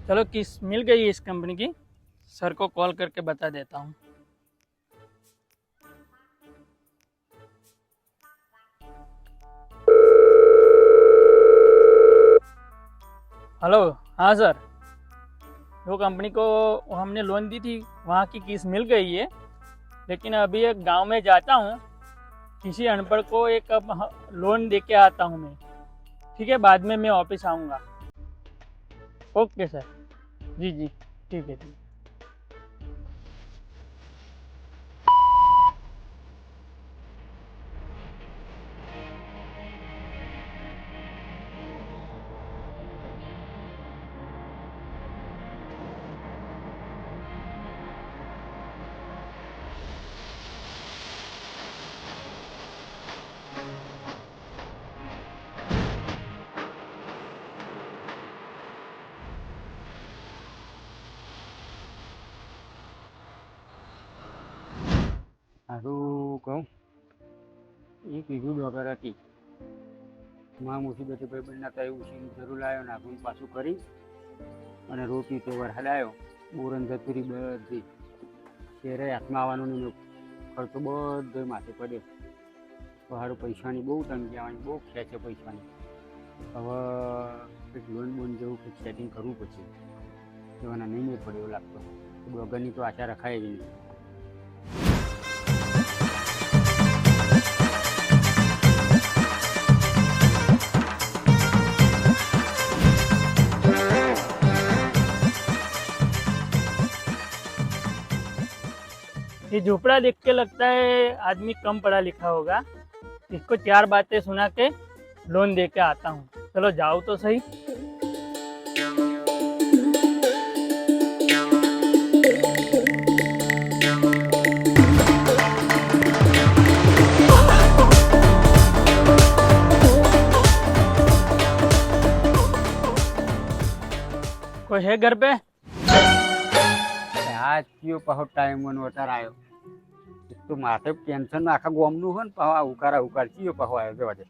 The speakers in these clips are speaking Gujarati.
चलो किस मिल गई है इस कंपनी की, सर को कॉल करके बता देता हूँ। हेलो, हाँ सर, वो कंपनी को हमने लोन दी थी, वहाँ की किस मिल गई है, लेकिन अभी एक गांव में जाता हूँ, किसी अनपढ़ को एक लोन दे के आता हूँ मैं। ठीक है, बाद में मैं ऑफिस आऊँगा। ओके सर, जी जी, ठीक है ठीक। સારું કહું, એક બીજું ડોગર હતી માં મુસીબતે ભાઈબંધના ત્યાં ઉછીની જરૂર લાવ્યો ને આપણને પાછું કરી અને રોટી તે વરસાદ આવ્યો, બોરન જતુરી બધી શેરે હાથમાં આવવાનું નહીં, ખર્ચો બધો માથે પડ્યો. સારું પૈસાની બહુ તંગી આવવાની, બહુ ખેંચે પૈસાની. હવે કંઈક લોન બોન જેવું કંઈક સેટિંગ કરવું પછી એવાના નહીં મેળ પડે એવું લાગતો. ડોગરની તો આશા રખાય જ નહીં. ये झोपड़ा देख के लगता है आदमी कम पढ़ा लिखा होगा। इसको 4 बातें सुना के लोन दे के आता हूँ। चलो जाओ तो सही। कोई है घर पे? આ કયો પાછો ટાઈમ મને વધારે આવ્યો. એક તો માથે ટેન્શન આખા ગોમનું હોય ને પાછો આ ઉકાર કયો પાછો આવ્યો જવા દે.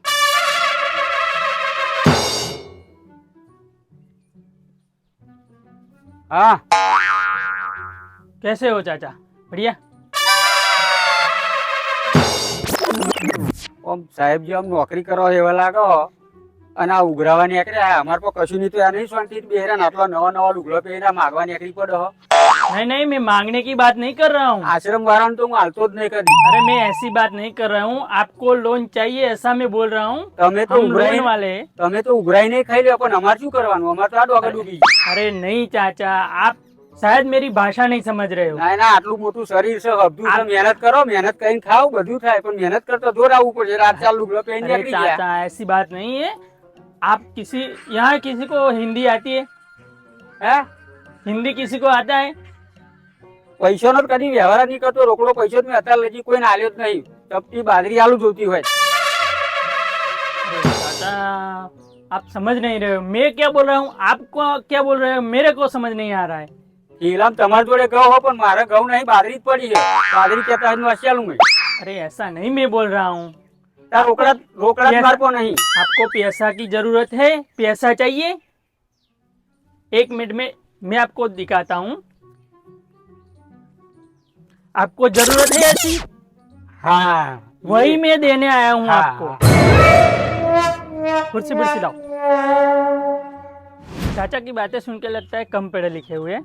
હા, कैसे हो चाचा? बढ़िया। આમ સાહેબજી આમ નોકરી કરો એવા લાગો અને આ ઉઘરાવા નીકળ્યા. અમારે પર કશું નહીં તો આ નહીં શાંતિ બેહરા આટલા નવા નવા લુગડો પહેર્યા માગવા નીકળી પડો. नहीं नहीं, मैं मांगने की बात नहीं कर रहा हूँ। આશ્રમ વાળાને તો હું હાલતો જ નહીં કરી. अरे मैं ऐसी बात नहीं कर रहा हूँ, आपको लोन चाहिए ऐसा मैं बोल रहा हूँ। તમે તો हम लोन ઉઘરાઈ वाले हैं। તમે તો ઉઘરાઈ નહીં ખાઈ લ્યો, પણ અમારે શું કરવાનું? અમારે તો આ ડોગા ડૂબી ગઈ. अरे नहीं चाचा, आप शायद मेरी भाषा नहीं समझ रहे हो। ના ના, આટલું મોટું શરીર છે, હબધું છે, મહેનત કરો, મહેનત કરીને ખાઓ, બધું થાય, પણ મહેનત કરતા જોર આવવું પડશે. રાત ચાલ લુગડો પહેરીને अरे નીકળી ગયા. चाचा ऐसी बात नहीं है। आप किसी यहाँ किसी को हिंदी आती है? હે, हिंदी किसी को आता है? પૈસાનો જ કદી વ્યવહાર નહીં કરતો. રોકડો પૈસો મેં અત્યારે લગી કોઈને આલ્યો જ નહીં. ચપટી બાજરી આલુ જોતી હોય. अरे चाचा आप समझ नहीं रहे हो, मैं क्या बोल रहा हूँ, आपको क्या बोल रहे हो, मेरे को समझ नहीं आ रहा है। ઈલામ તમારી જોડે ઘઉં હો, પણ મારે ઘઉં નહીં, બાજરી જ પડી છે. બાજરી કહેતા હોય વાસ્યાલું મેં. अरे ऐसा नहीं मैं बोल रहा हूँ। તાર રોકડા જ મારપો નહીં. आपको पैसा की जरूरत है? पैसा चाहिए? 1 मिनट में मैं आपको दिखाता हूँ। आपको जरूरत है ऐसी? હા, वही मैं देने आया हूँ हाँ। आपको। कुर्सी कुर्सी लाओ। चाचा की बातें सुन के लगता है कम पढ़े लिखे हुए हैं।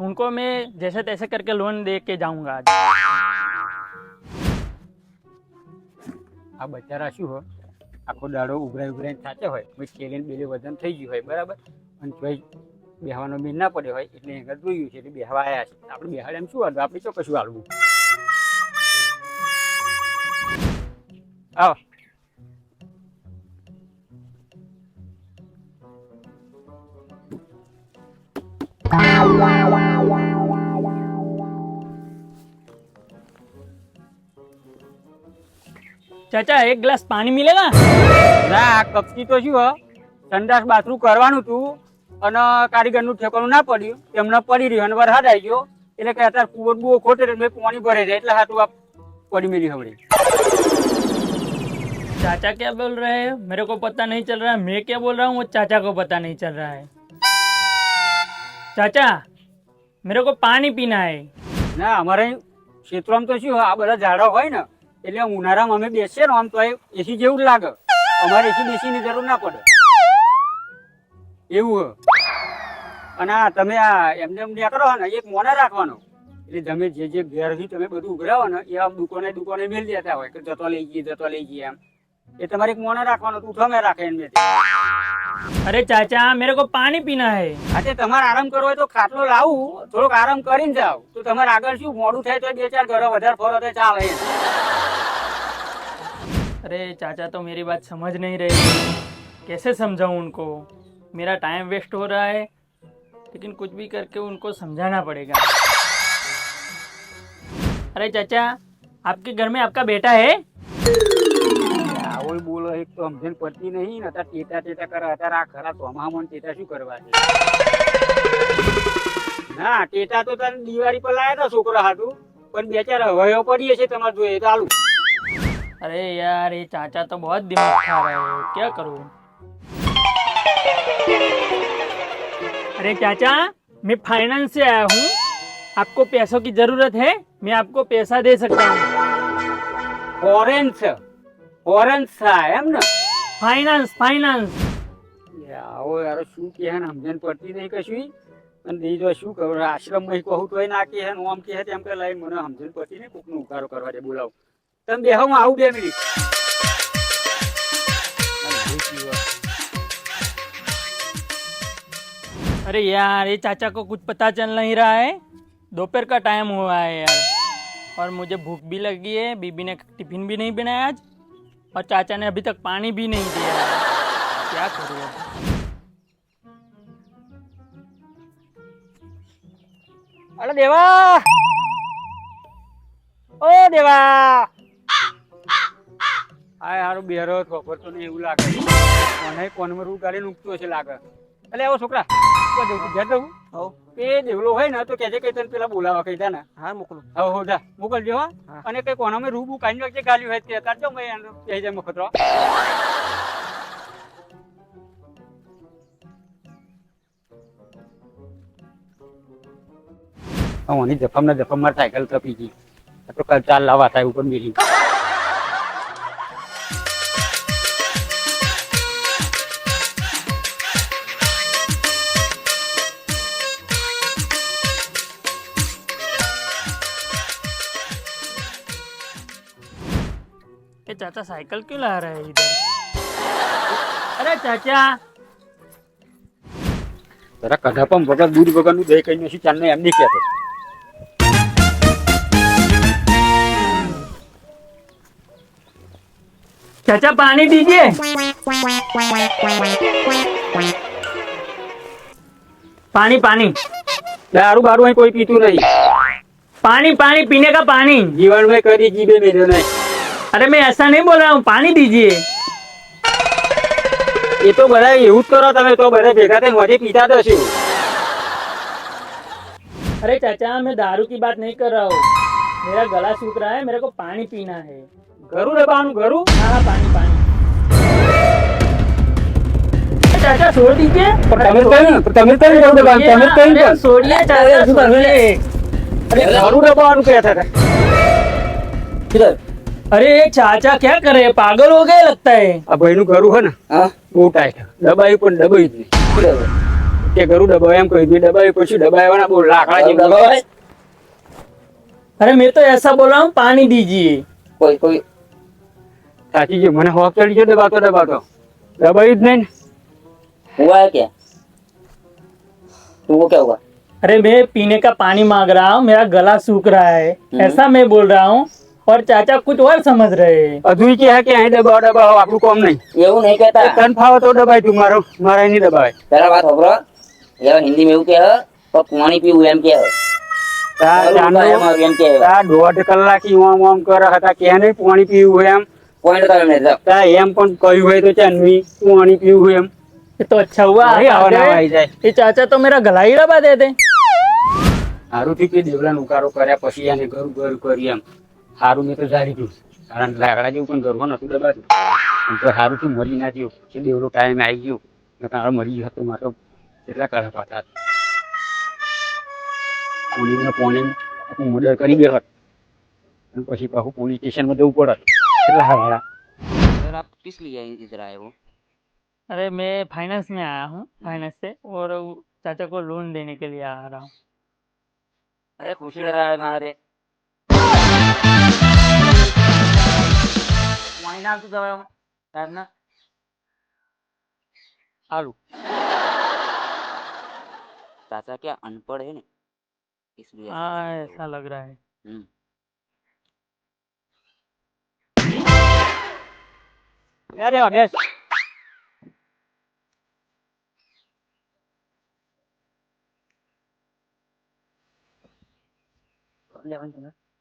उनको मैं जैसे तैसे करके लोन दे के जाऊंगा आज। આ બચારા શું હોય, આખો દાડો ઉઘરાઈને થાચે હોય, પછી કેલીને બેલી વજન થઈ ગયું હોય, બરાબર, અને તોય બેહવાનો બેન ના પડ્યો હોય, એટલે આગળ જોયું છે એટલે બેહવા આવ્યા છે. આપણે બેહાડ એમ શું હાલવું? આપણે તો કશું હાલવું. આવો. चाचा एक गिलास पानी मिलेगा? ના, આ કપકી તો શું હોય, સંડાસ બાથરૂમ કરવાનું હતું અને કારીગરનું ઠેકાણું ના પડ્યું, એમને પડી રહ્યું અને વરસાદ આવી ગયો, એટલે કે અત્યારે કુવર બુઓ ખોટે એટલે પાણી ભરે જાય, એટલે હાટું આ પડી મેલી હવડી. चाचा क्या बोल रहे हैं मेरे को पता नहीं चल रहा है, मैं क्या बोल रहा हूँ वो चाचा को पता नहीं चल रहा है। चाचा मेरे को पानी पीना है। ના અમારે ક્ષેત્રમાં તો શું આ બધા ઝાડો હોય ને એટલે ઉનાળામાં અમે બેસીએ ને આમ તો એસી જેવું જ લાગે. અમારે એસી બેસીની જરૂર ના પડે એવું હ. અને આ તમે આ એમને એમ નીકળો ને એક મોને રાખવાનો એટલે તમે જે ઘેરથી તમે બધું ઉઘરાવો ને એ આમ દુકાને મેળ દેતા હોય કે જતો લઈ જઈએ એમ. એ તમારે એક મોને રાખવાનો તું તમે રાખે એમને. अरे चाचा मेरे को पानी पीना है। આજે તમારે આરામ કરવો હોય તો ખાટલો લાવું થોડોક આરામ કરીને જાઓ તો તમારે આગળ શું મોડું થાય તો 2-4 ઘરો વધારે ફરો તો ચાલે. अरे चाचा तो मेरी बात समझ नहीं रहे, कैसे समझाऊं उनको? मेरा टाइम वेस्ट हो रहा है, लेकिन कुछ भी करके उनको समझाना पड़ेगा। अरे चाचा आपके घर में आपका बेटा है? આવો બોલો એક તો સમજણ પડતી નહીં ને અત્યારે ટેટા કરે અત્યારે આ ખરા ચોમાહામાં ટેટા શું કરવા છે? ના ટેટા તો તને દિવાળી પર લાયા હતા છોકરા હાટું પણ 2-4 હવાયો પડીએ છે તમારે જોઈએ ચાલુ. अरे यार ये चाचा तो बहुत दिमाग खा रहे हैं, क्या करूं? अरे चाचा मैं फाइनेंस से आया हूँ, आपको पैसों की जरूरत है, मैं आपको पैसा दे सकता हूँ। ફોરેન થાય એમ ને? Finance finance. આવો યાર શું કહે ને સમજણ પડતી નહીં કશું. અને બીજો શું ખબર આશ્રમમાં કહું તોય ના કહે ને આમ કહે તેમ કે લઈને મને સમજણ પડતી નહીં કોકનો ઉકારો કરવા દે બોલાવો. તમે બેહો હું આવું 2 મિનિટ. अरे यार ये चाचा को कुछ पता चल नहीं रहा है, दोपहर का टाइम हुआ है यार, और मुझे भूख भी लगी है, बीबी ने टिफिन भी नहीं बनाया आज, और चाचा ने अभी तक पानी भी नहीं दिया है। क्या करूँ अब? અરે દેવા, ઓ દેવા, આ યાર બેરો ખબર તો નહીં એવું લાગે મને કોનમાં રૂ ગાડીને ઉગતો છે લાગે. એટલે આવો છોકરા ઘેર જવું એ દેવલો હોય ને તો કહેજે કે તને પેલા બોલાવા કહીતા ને. હા મોકલું. હા હો જા મોકલજો. હા અને કઈ કોનામાં રૂબુ કાઢી નાખજે ગાલ્યું હોય તે કાઢજો મેં કહી જાય મખતરો. ઓની જફમ સાયકલ તપી ગઈ તો કાલ ચાલ લાવા થાય ઉપર મેલી. ये चाचा साइकिल क्यों ला रहा है इधर? अरे चाचा જરા કઢાપમ વગર દૂધ વગરનું દહીં કઈ નથી ચાલને એમ નહીં કહેતો. चाचा पानी दीजिए। पानी पानी દારૂ બારૂ અહીં કોઈ પીતું નહીં. पानी पानी पीने का पानी। જીવન में कभी जीवे मेरे नहीं. अरे मैं ऐसा नहीं बोल रहा हूँ, पानी दीजिए। એ તો બધા એવું જ કરો તમે તો બધા ભેગા થઈને મોઢે પીતા તો છો. अरे चाचा मैं दारू की बात नहीं कर रहा हूँ, मेरा गला सूख रहा है, मेरे को पानी पीना है। ઘરું દબાવવાનું ઘરું. हाँ हाँ પાણી પાણી। चाचा छोड़ दीजिए। તમે કઈ ઘરું દબાવવાનું તમે કઈ अरे छोड़िए चाचा, छोड़िए। ઘરું દબાવવાનું કહેતા હતા. अरे चाचा क्या करे, पागल हो गए लगता है। આ ભાઈનું ઘરું હે ને બહુ ટાઈટ દબાયું પણ દબાયું જ નહીં. તે ઘરું દબાવે એમ કહી દીધું દબાયું પછી દબાવવાના બહુ લાકડા જેવું દબાવે. अरे मैं तो ऐसा बोल रहा हूँ, पानी दीजिए। કોઈ કોઈ સાચી છે મને હોક ચડી છે દબાતો દબાયું જ નહીં ને. हुआ है क्या? तुमको क्या हुआ? अरे मैं पीने का पानी मांग रहा हूँ, मेरा गला सूख रहा है, ऐसा मैं बोल रहा हूँ, और चाचा कुछ और समझ रहे हैं। અધુઈ કે કે અહીં દબાવો આપણું કામ નહીં. એવું નહીં કહેતા. તન ફાવો તો દબાય તું મારા નહીં દબાવે. પેલા વાત ખબરો એ હિન્દી में એવું કહે તો પાણી પીવું એમ કહે. એમ કહે 1.5 કલાક ઓમ કરે હતા કે નહીં પાણી પીવું હોય એમ. પોઈન્ટ તો એમને એમ પણ કહ્યું હોય તો ચાંદવી પાણી પીવું હોય એમ. ये तो अच्छा हुआ अरे आप आ आवाना गए। आई जाए। ये चाचा तो मेरा गला ही दबा देते। સારું થયું કે દેવલાનો ઉકારો કર્યા પછી એને ઘરું કરી એમ. સારું મેં તો જારી ગયું કારણ લાકડા જેવું પણ ઘરમાં નતું દબાતું. તો સારું થયું મરી ના ગયું કે દેવલો ટાઈમ આવી ગયો તારો મરી ગયો હતો મારો કેટલા કડક હતા. પોલીસને પોલીસ મર્ડર કરી ગયો હોત અને પછી પાછું પોલીસ સ્ટેશનમાં જવું પડત કેટલા હારા सर आप किस लिए इधर आए हो? अरे मैं फाइनेंस में आया हूँ, फाइनेंस से, और चाचा को लोन देने के लिए आ रहा हूँ। अरे खुशी लगा है हमारे वही नाम तो दवा साहब ना સારું चाचा क्या अनपढ़ है ना इसलिए हाँ ऐसा लग रहा है। हम्म અરે બેસ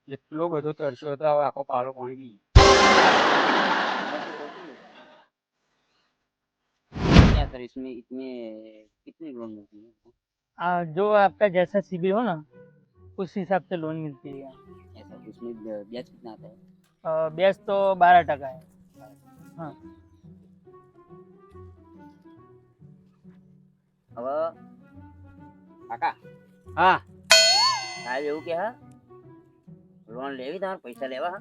એટલો બધો તરસ્યો હતો હવે આખો પાલો પાણી ગઈ क्या सर इसमें इतने कितनी लोन मिलती है जो आपका जैसा सिबिल हो ना उस हिसाब से लोन मिलती है। ऐसा उसमें ब्याज कितना आता है? ब्याज तो 12% है। हाँ હવે કાકા હા સાહેબ એવું કે હા લોન લેવી તમારે પૈસા લેવા હા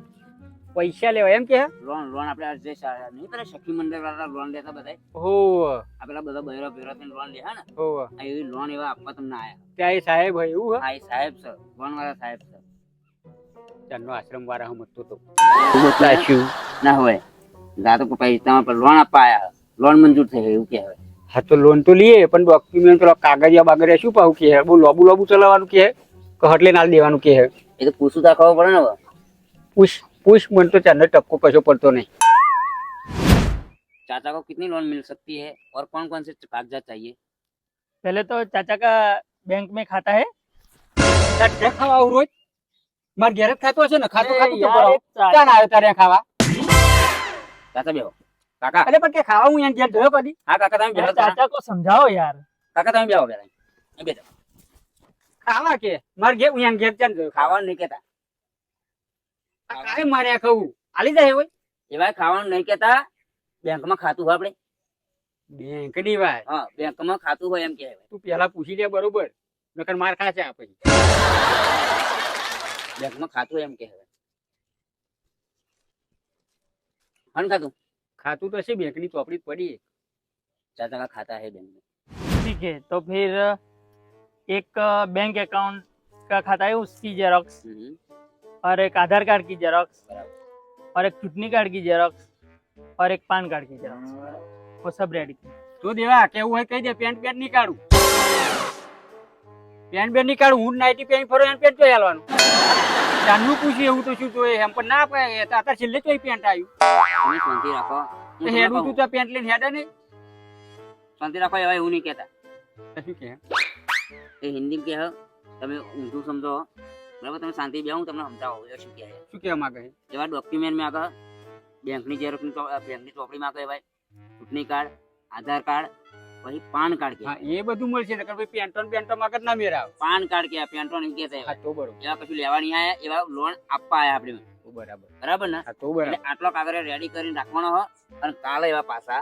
પૈસા લેવા એમ કે લોન લોન આપણે આ જે નહીં પેલા સખી મંડળ વાળા લોન લેતા બધા હો આ પેલા બધા બહેરા ભેરા થઈને લોન લે હા ને હો આ એવી લોન એવા આપવા તમને આયા ત્યાં એ સાહેબ હોય એવું આ એ સાહેબ છે લોન વાળા સાહેબ છે ચાંદનો આશ્રમ વાળા સમજતો તો ના હોય દાદા કોઈ પૈસા પર લોન આપવા આયા લોન મંજૂર થઈ એવું કે હવે હા તો લોન તો લઈએ પણ ડોક્યુમેન્ટ પેલા કાગળિયા બાગળિયા શું પાવું કે બહુ લોબુ લોબુ ચલાવવાનું કે હટલે નાલ દેવાનું કે એ તો પૂછું તો ખબર પડે ને હવે પૂછ पूछ मन तो चांदो टक्को कसो पड़तो नहीं चाचा को कितनी लोन मिल सकती है और कौन कौन से कागजात चाहिए? पहले तो चाचा का बैंक में खाता है। खावा रोज मार घेर खातो हशे ने खातो खातो तो यार, कराओ चाचा- क्या ना आयो तारे खावा चाचा बेहो काका अरे पर के खावा हूं यहाँ घेर जोयो कदी हाँ काका તમે બેહો તા. चाचा को समझाओ यार। કાકા તમે બેહો બેહો એ બેઠો खावा के मार घेर यहाँ घेर चांद जोयो ખાવાનું નહીં કહેતા काहे मारे खाऊ आली जाए होय એવા ખાવાનું નહીં કહેતા બેંકમાં ખાતું હોય આપણે बैंक नी वाय હા બેંકમાં ખાતું હોય એમ કહેવાય तू पहला पूछी ले बरोबर नकर मार खा छे आपणी બેંકમાં ખાતું હોય એમ કહેવાય હન ખાતું खातू तो से बैंक नी चोपड़ी पड़ी है चाचा का खाता है बैंक में ठीक है, तो फिर एक बैंक अकाउंट का खाता है उसकी जेरोक्स, और एक आधार कार्ड की जेरोक्स, और एक चुटनी कार्ड की जेरोक्स, और एक पान कार्ड की जेरोक्स, वो सब रेडी। तो देवा केवू है कही दे पेंट पेंट निकाळू पेंट पेंट निकाळू હું નાઈટી પેન્ટ ફરો એન પેન્ટ જોઈ આલવાનું જાનનું પૂછી એવું તો શું જોઈ એમ પણ ના પાય તાતા છેલ્લે જોઈ પેન્ટ આવ્યું તમે શાંતિ રાખો તો હેડું તું તો પેન્ટ લઈને હેડે નહીં શાંતિ રાખો એવા એવું નહીં કહેતા તો શું કે એ હિન્દી કહે તમે ઊંધું સમજો બરાબર તમે શાંતિ બેહો હું તમને સમજાવો એ શું કહે શું કહેવા માંગે છે એવા ડોક્યુમેન્ટ માં આગળ બેંકની ઝેરોક્ષની બેંકની ચોપડીમાં કહેવાય ચૂંટણી કાર્ડ આધાર કાર્ડ પછી પાન કાર્ડ હા કહેવાય એ બધું મળશે નકર ભાઈ પેન્ટો માંગે ના મેરાવ પાન કાર્ડ કહેવાય પેન્ટો નહીં કહેતા હા તો બરોબર એવા કશું લેવા નહીં આયા એવા લોન આપવા આયા આપણે તો બરાબર બરાબર ને હા તો એટલે બરાબર આટલો કાગળ રેડી કરીને રાખવાનો હો અને કાલે એવા પાછા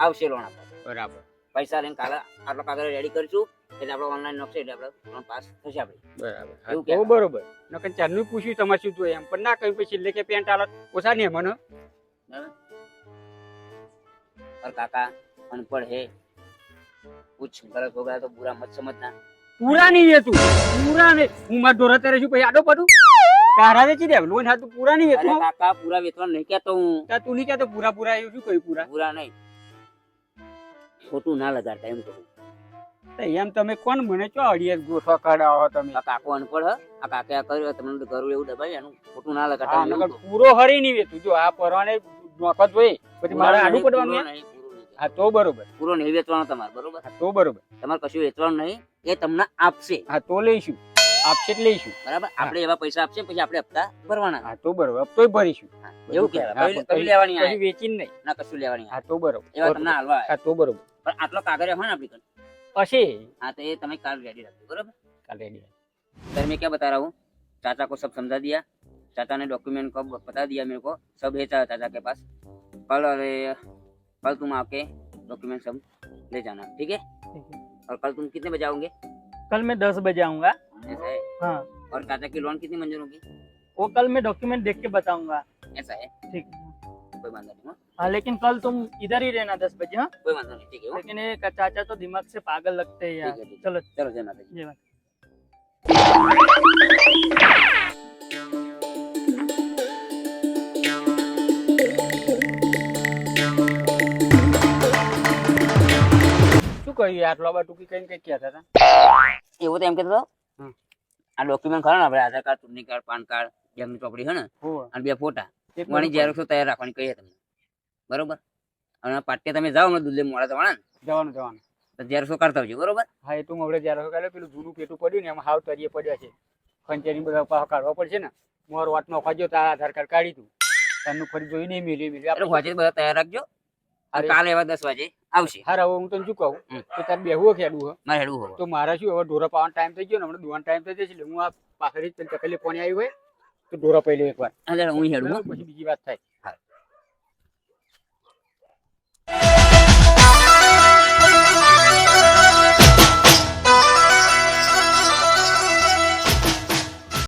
આવશે લોન આપવા બરાબર પૈસા લઈને કાલે આટલો કાગળ રેડી કરીશું એટલે આપણે ઓનલાઈન નોકશે એટલે આપણે લોન પાસ થશે આપણે બરાબર હા એવું તો કહેવાય. બરોબર નકર ચારનું પૂછ્યું તમારે શું જોઈએ એમ પણ ના કહ્યું પછી છેલ્લે કે પેન્ટ આલો ઓછા નહીં મને और काका अनपढ़ है कुछ गलत हो गया तो बुरा मत समझना પૂરા નહીં એ તું પૂરા નહીં હું માર ઢોરા તારે શું પછી આડો પડું તારા વેચી દે લોન હા તું પૂરા નહીં अरे વેચું काका पूरा वेतन नहीं कहता हूँ તા તું નહીં કહેતો પૂરા પૂરા એવું શું કહ્યું પૂરા पूरा नहीं छोटू ना लगाता एम कहूँ તો એમ તમે કોણ મને ચો અડીએ ગોઠવા કાઢાવો તમે આ કાકો અનપढ़ है આ કાકે આ કર્યું તમને કરું એવું દબાઈ એનું ખોટું ના લગાડતા હા એવું નકર કહું. પૂરો હરી નહીં વેચું જો આ પરવાને નોકર જોઈ પછી મારે પૂરો આડું નહીં, પડવાનું પૂરો એમ? નહીં, પૂરો નહીં. હા તો બરોબર પૂરો નહીં વેચવાનો તમારે બરોબર હા તો બરોબર તમારે કશું વેચવાનું નહીં એ તમને આપશે હા તો લઈશું આપશે જ લઈશું બરાબર આપણે એવા પૈસા આપશે પછી આપણે હપ્તા ભરવાના હા તો બરોબર તોય ભરીશું હા, એવું હા, કહેવાય પણ કશું લેવાની કશું આયા. વેચીને નહીં ના કશું લેવાની આયા. હા તો બરોબર એવા તમને હાલવા આયા. હા તો બરોબર પણ આટલો કાગળ હોય ને આપણી કન, પછી हाँ तो ये तुम्हें काल रेडी रखो बराबर કાલે सर मैं क्या बता रहा हूँ चाचा को सब समझा दिया चाचा ने डॉक्यूमेंट को बता दिया मेरे को सब है चाचा के पास कल अरे कल तुम आके डॉक्यूमेंट सब ले जाना ठीक है ठीक है, और कल तुम कितने बजे आओगे कल मैं 10 बजे आऊँगा। ऐसा है हाँ और चाचा की लोन कितनी मंजूर होगी? वो कल मैं डॉक्यूमेंट देख के बताऊंगा। ऐसा है, ठीक। कोई बात नहीं। हाँ, हाँ लेकिन कल तुम इधर ही रहना 10 बजे। हाँ कोई बात नहीं, ठीक है। हाँ, लेकिन ये चाचा तो दिमाग से पागल लगते हैं यार। ठीक है, ठीक है। चलो चलो जय माता दी। जय माता। શું કહ્યું યાર લોબા ટૂંકી કઈ કઈ કહેતા હતા એવું તો એમ કહેતો હતો, હમ. આ ડોક્યુમેન્ટ ખરા ને આપણે આધાર કાર્ડ, ચૂંટણી કાર્ડ, પાન કાર્ડ, બેંકની ચોપડી છે ને, હોવે. અને 2 ફોટા, એક વાણી બધું ઝેરોક્ષો તૈયાર રાખવાની કહીએ તમને, બરોબર? અને પાટે તમે જાઓ ને દુલ્લે મોડા જવાના ને, જવાનું જવાનું તો ઝેરોક્ષો કરતા આવજો, બરોબર? હા એ તો હું હમણાં જ્યારે કાલે પેલું જૂનું પેટું પડ્યું ને એમાં હાવ તરીએ પડ્યા છે ખંચેરી બધા પાછા કાઢવા પડશે ને મોર વાતનો ખાજો તારા આધાર કાર્ડ કાઢી તું તારનું ફરી જોઈ નહીં મેળવી એટલે વાંચે બધા તૈયાર રાખજો. અને અરે. કાલે એવા 10 વાગે આવશે. હાર હવે હું તને શું કહું હમ. કે તારે બેહવું ખેડવું હે મારે હેડવું હોવું. તો મારા શું હવે ઢોરા પાવાનો ટાઈમ થઈ ગયો ને હમણાં દુવાનો ટાઈમ થઈ જશે એટલે હું આ પાછળથી તને તકલીફ પાણી આવી હોય તો ઢોરા પહેલે એકવાર એટલે હું હેડવું હો. પછી બીજી વાત થાય